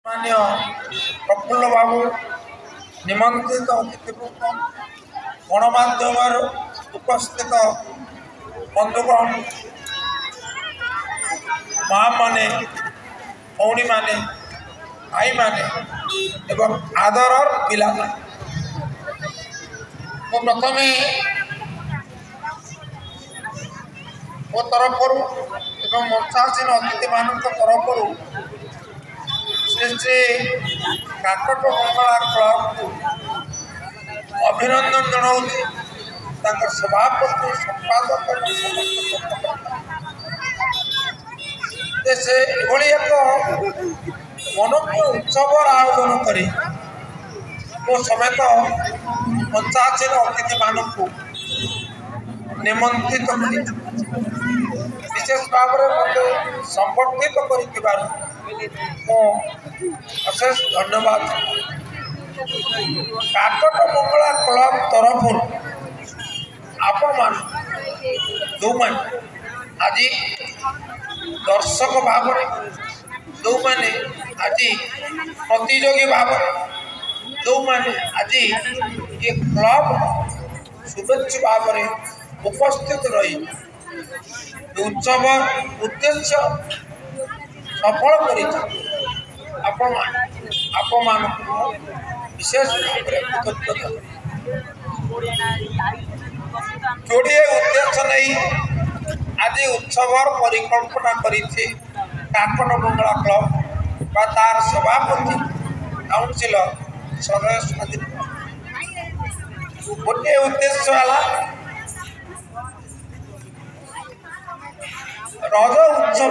मान्य प्रफुल्ल बाबू निमंत्रित अतिथिवृंद गणमाध्यम उपस्थित बंधुगण माँ माने भौणी माने भाई माने एवं आदर पिला तो प्रथम मो तरफ मंचासीन अतिथि मान तरफ श्री श्री काकट मंगला क्लब को अभिनंदन जनाऊँगी सभापति संपादक से एक मनोज्ञ उत्सव आयोजन कर समेत पंचायत अतिथि मान निमंत्रित विशेष भाव में मत संबर्धित अशेष धन्यवाद। काकट मंगला क्लब तरफ आपण जो आज दर्शक भाव जो मैंने आज प्रतियोगी भाव जो मैंने आज ये क्लब शुभेच्छु भाव में उपस्थित रही उत्सव उद्देश्य सफल कर विशेष कृतज्ञता जोड़े उद्देश्य नहीं आज उत्सव परिकल्पना करिछि काकट मंगला क्लब बा तार सभापति काउंसिलर सदस्य गोटे उद्देश्य है रज उत्सव